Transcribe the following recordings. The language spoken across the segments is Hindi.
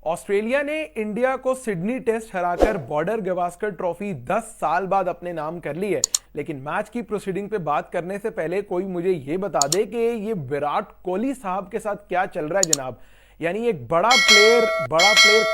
ऑस्ट्रेलिया ने इंडिया को सिडनी टेस्ट हराकर बॉर्डर गवास्कर ट्रॉफी 10 साल बाद अपने नाम कर ली है। लेकिन मैच की प्रोसीडिंग पे बात करने से पहले कोई मुझे ये बता दे कि ये विराट कोहली साहब के साथ क्या चल रहा है जनाब। यानी एक बड़ा प्लेयर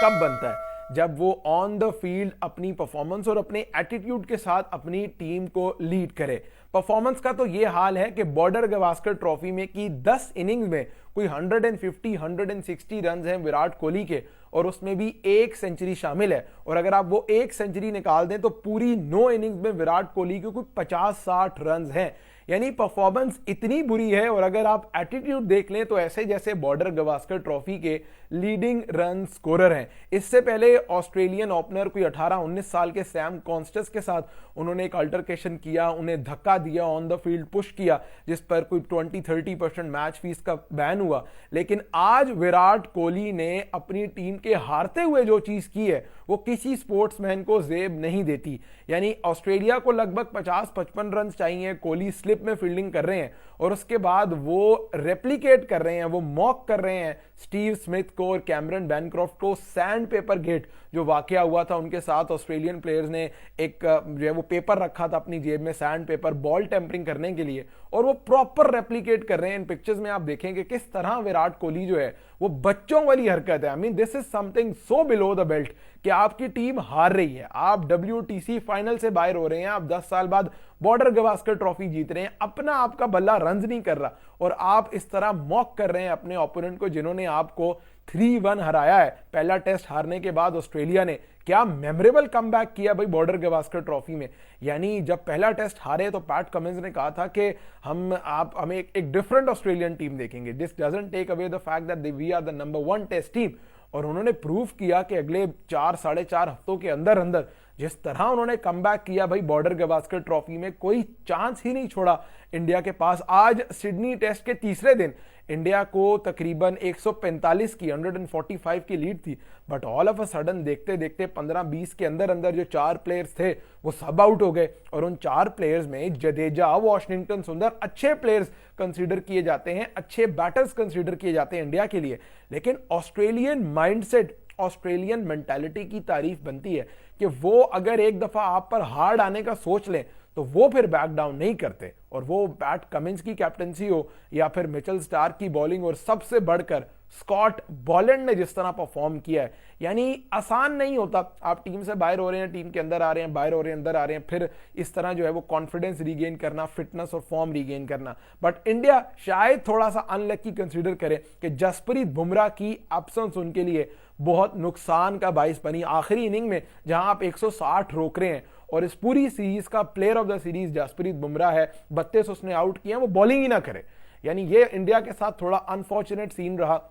कब बनता है? जब वो ऑन द फील्ड अपनी परफॉर्मेंस और अपने एटीट्यूड के साथ अपनी टीम को लीड करे। परफॉर्मेंस का तो ये हाल है कि बॉर्डर गवास्कर ट्रॉफी में की 10 इनिंग्स में कोई 150-160 रन हैं विराट कोहली के, और उसमें भी एक सेंचुरी शामिल है। और अगर आप वो एक सेंचुरी निकाल दें तो पूरी 9 इनिंग्स में विराट कोहली के कोई 50-60 रन हैं। यानी परफॉर्मेंस इतनी बुरी है। और अगर आप एटीट्यूड देख लें तो ऐसे जैसे बॉर्डर गवास्कर ट्रॉफी के लीडिंग रन स्कोरर हैं। इससे पहले ऑस्ट्रेलियन ओपनर कोई 18-19 साल के सैम कॉन्स्टेंस के साथ उन्होंने एक अल्टरकेशन किया, उन्हें धक्का दिया, ऑन द फील्ड पुश किया, जिस पर कोई 20-30% मैच फीस का बैन हुआ। लेकिन आज विराट कोहली ने अपनी टीम के हारते हुए जो चीज की है वो किसी स्पोर्ट्समैन को जेब नहीं देती। यानी ऑस्ट्रेलिया को लगभग 50-55 रन चाहिए, कोहली स्लिप में फील्डिंग कर रहे हैं और उसके बाद वो रेप्लिकेट कर रहे हैं, वो मॉक कर रहे हैं स्टीव स्मिथ को और कैमरन बैनक्रॉफ्ट को। सैंड पेपर गेट जो वाकया हुआ था उनके साथ, ऑस्ट्रेलियन प्लेयर्स ने एक जो है वो पेपर रखा था अपनी जेब में, सैंड पेपर, बॉल टेम्परिंग करने के लिए, और वो प्रॉपर रेप्लिकेट कर रहे हैं। इन पिक्चर्स में आप देखेंगे किस तरह विराट कोहली जो है वो बच्चों वाली हरकत है। I mean this is something so below the belt कि आपकी टीम हार रही है, आप WTC फाइनल से बाहर हो रहे हैं, आप 10 साल बाद बॉर्डर गवास्कर ट्रॉफी जीत रहे हैं, अपना आपका बल्ला रन्स नहीं कर रहा और आप इस तरह मॉक कर रहे हैं अपने ओपोनेंट को जिन्होंने आपको 3-1 हराया है। पहला टेस्ट हारने के बाद ऑस्ट्रेलिया ने क्या मेमोरेबल कमबैक किया भाई बॉर्डर गवास्कर ट्रॉफी में। यानी जब पहला टेस्ट हारे तो पैट कमिंस ने कहा था कि हमें एक डिफरेंट ऑस्ट्रेलियन टीम देखेंगे, this doesn't take away the fact that we are the number 1 test team. और उन्होंने प्रूव किया कि अगले 4-4.5 हफ्तों के अंदर अंदर जिस तरह उन्होंने कमबैक किया भाई बॉर्डर गवास्कर ट्रॉफी में, कोई चांस ही नहीं छोड़ा इंडिया के पास। आज सिडनी टेस्ट के तीसरे दिन इंडिया को तकरीबन 145 की 145 की लीड थी, but all of a sudden देखते देखते 15-20 के अंदर अंदर जो 4 प्लेयर्स थे वो सब आउट हो गए। और उन 4 प्लेयर्स में जडेजा, वॉशिंगटन सुंदर अच्छे प्लेयर्स कंसीडर किए जाते हैं, अच्छे बैटर्स कंसीडर किए जाते हैं इंडिया के लिए। लेकिन ऑस्ट्रेलियन माइंडसेट, ऑस्ट्रेलियन मेंटालिटी की तारीफ बनती है कि वो अगर एक दफा आप पर हार्ड आने का सोच लें तो वो फिर बैक डाउन नहीं करते। और वो पैट कमिंस की कैप्टनसी हो या फिर मिचेल स्टार्क की बॉलिंग और सबसे बढ़कर स्कॉट बॉलैंड ने जिस तरह परफॉर्म किया है, यानी आसान नहीं होता। आप टीम से बाहर हो रहे हैं, टीम के अंदर आ रहे हैं, बाहर हो रहे हैं, अंदर आ रहे हैं, फिर इस तरह जो है वो कॉन्फिडेंस रीगेन करना, फिटनेस और फॉर्म रीगेन करना। बट इंडिया शायद थोड़ा सा अनलकी कंसीडर करे कि जसप्रीत बुमराह की एब्सेंस उनके लिए बहुत नुकसान का बाइस बनी। आखिरी इनिंग में जहां आप 160 रोक रहे हैं और इस पूरी सीरीज का player of the series Jasprit Bumrah है, 32 उसने आउट किया, वो बॉलिंग ही ना करे। यानी ये इंडिया के साथ थोड़ा अनफॉर्चुनेट सीन रहा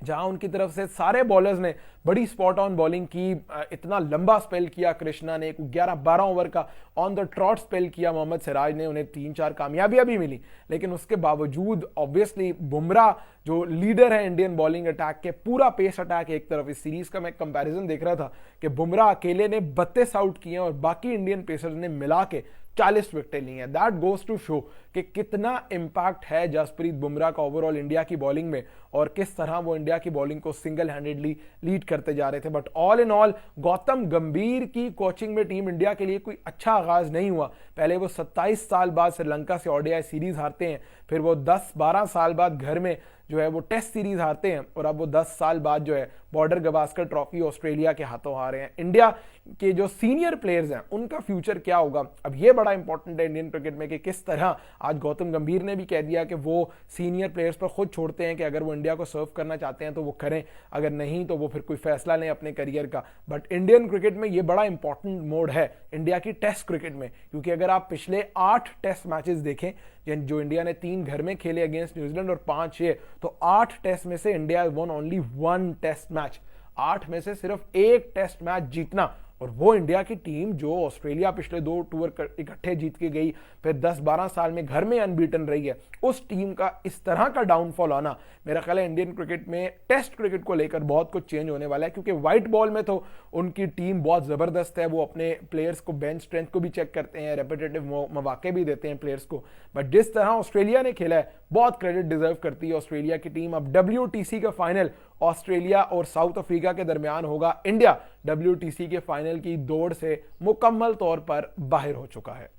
जहां उनकी तरफ से सारे बॉलर्स ने बड़ी स्पॉट ऑन बॉलिंग की। इतना लंबा स्पेल किया कृष्णा ने, 11-12 ओवर का ऑन द ट्रॉट स्पेल किया मोहम्मद सिराज ने, उन्हें 3-4 कामयाबियां भी मिली। लेकिन उसके बावजूद ऑब्वियसली बुमराह जो लीडर है इंडियन बॉलिंग अटैक के, पूरा पेस अटैक एक तरफ। इस सीरीज का मैं कंपैरिजन देख रहा था कि बुमराह अकेले ने 32 आउट किए और बाकी इंडियन पेसर्स ने मिला के 40 विकेटें ली हैं। दैट गोज टू शो कि कितना इंपैक्ट है जसप्रीत बुमराह का ओवरऑल इंडिया की बॉलिंग में और किस तरह वो इंडिया की बॉलिंग को सिंगल हैंडेडली लीड करते जा रहे थे। But all in all Gautam गंभीर की कोचिंग में टीम इंडिया के लिए कोई अच्छा आगाज नहीं हुआ। पहले वो 27 साल बाद श्रीलंका से ODI सीरीज हारते हैं, फिर वो 10-12 साल बाद घर में जो है वो टेस्ट सीरीज हारते हैं, और अब वो 10 साल बाद जो है बॉर्डर गवास्कर ट्रॉफी ऑस्ट्रेलिया के हाथों हारे हैं। इंडिया के जो सीनियर प्लेयर्स हैं उनका फ्यूचर क्या होगा, अब ये बड़ा इंपॉर्टेंट है इंडियन क्रिकेट में कि किस तरह। आज गौतम गंभीर ने भी कह दिया कि वो सीनियर प्लेयर्स पर खुद छोड़ते हैं कि अगर वो इंडिया को सर्व करना चाहते हैं तो वो करें, अगर नहीं तो वो फिर कोई फैसला लें अपने करियर का। बट इंडियन क्रिकेट में ये बड़ा इंपॉर्टेंट मोड है इंडिया की टेस्ट क्रिकेट में, क्योंकि अगर आप पिछले 8 टेस्ट मैचेस देखें जो इंडिया ने 3 घर में खेले अगेंस्ट न्यूजीलैंड और 5 ये, तो 8 टेस्ट में से India one only 1 test match. 8 में से सिर्फ 1 टेस्ट मैच जीतना, और वो इंडिया की टीम जो ऑस्ट्रेलिया पिछले 2 टूर इकट्ठे जीत के गई, फिर 10-12 साल में घर में अनबीटन रही है, उस टीम का इस तरह का डाउनफॉल आना, मेरा ख्याल है इंडियन क्रिकेट में टेस्ट क्रिकेट को लेकर बहुत कुछ चेंज होने वाला है। क्योंकि व्हाइट बॉल में तो उनकी टीम बहुत जबरदस्त है, वो अपने प्लेयर्स को बेंच स्ट्रेंथ को भी चेक करते हैं, रेपिटेटिव मौके भी देते हैं प्लेयर्स को। बट जिस तरह ऑस्ट्रेलिया ने खेला है बहुत क्रेडिट डिजर्व करती है ऑस्ट्रेलिया की टीम। अब WTC का फाइनल ऑस्ट्रेलिया और साउथ अफ्रीका के दरमियान होगा। इंडिया WTC के फाइनल की दौड़ से मुकम्मल तौर पर बाहर हो चुका है।